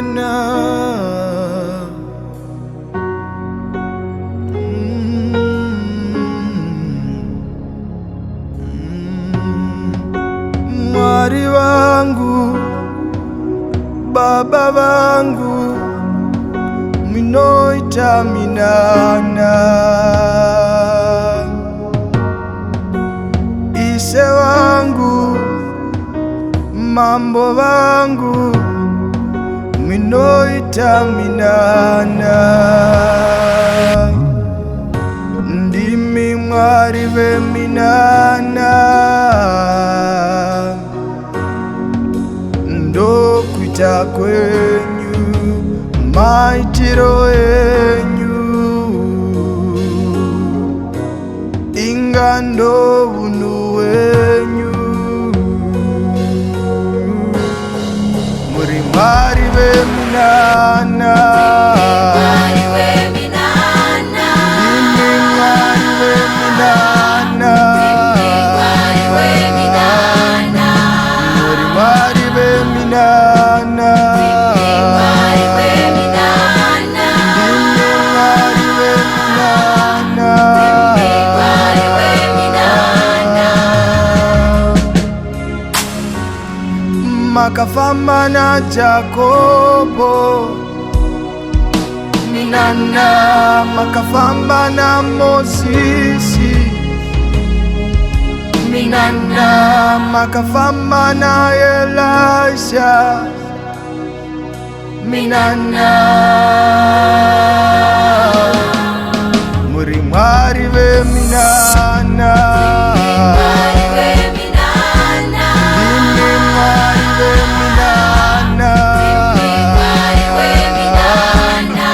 minana Mwari wangu, baba wangu, minoita minana. Ise wangu, mambo wangu, minoita minana. Ndimi mwari ve minana, ndokuita kwenyu maitiro enyu, ingando unu wenyu. Muri mwari ve minana, mwari ve minana, ndimi mwari ve minana, mwari ve minana, muri mwari ve minana, mwari ve minana, ndimi mwari ve minana, mwari ve minana. Makafamba na Jakobo minana, makafamba na Mosisi minana, makafamba na Elisha minana. Muri mwari ve minana, mwari ve minana, ndimi mwari ve minana, mwari ve minana,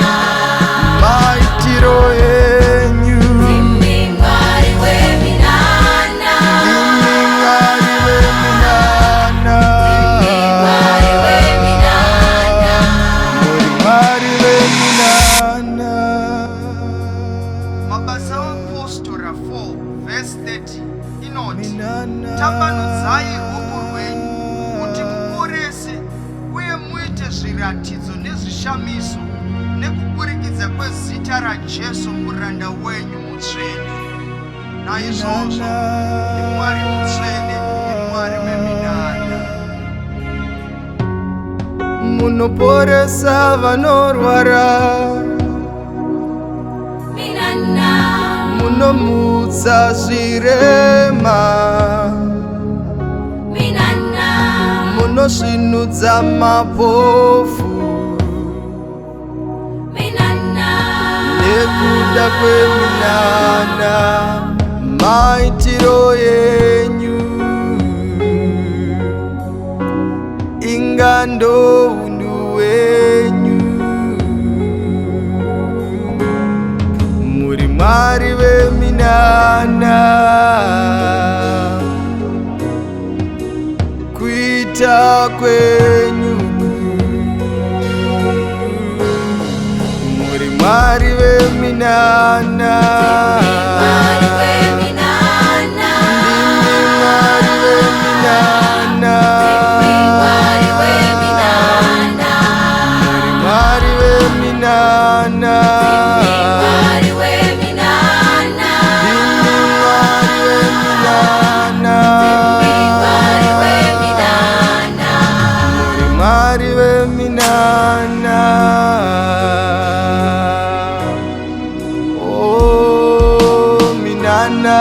maitiro enyu, ndimi mwari ve minana, ndimi mwari ve minana, mwari ve minana, muri mwari ve minana. Mabasa Apostora 4 verse 30 inoti, tambanudzai ruoko rwenyu kuti muporese uye muite zviratidzo nezvishamiso nekuburikidza kwezita raJesu muranda wenyu mutsvene. Naizvozvo iMwari mutsvene, iMwari weminana. Munoporesa vanorwara, munomutsa zvirema, munosvinudza mapofu, nekuda kweminana maitiro yenyu, ingando undu wenyu. Muri mwari ve minana, kuita kwenyu. Muri mwari ve minana, mwari ve minana, ndimi mwari ve minana, mwari ve minana, muri mwari ve minana, mwari ve minana, ndimi mwari ve minana, mwari ve minana, muri mwari ve minana. Oh minana,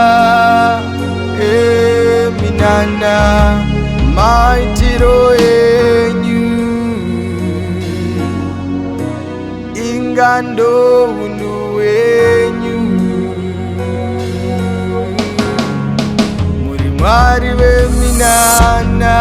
minana, maitiro enyu, ingando undu wenyu. Muri mwari ve minana,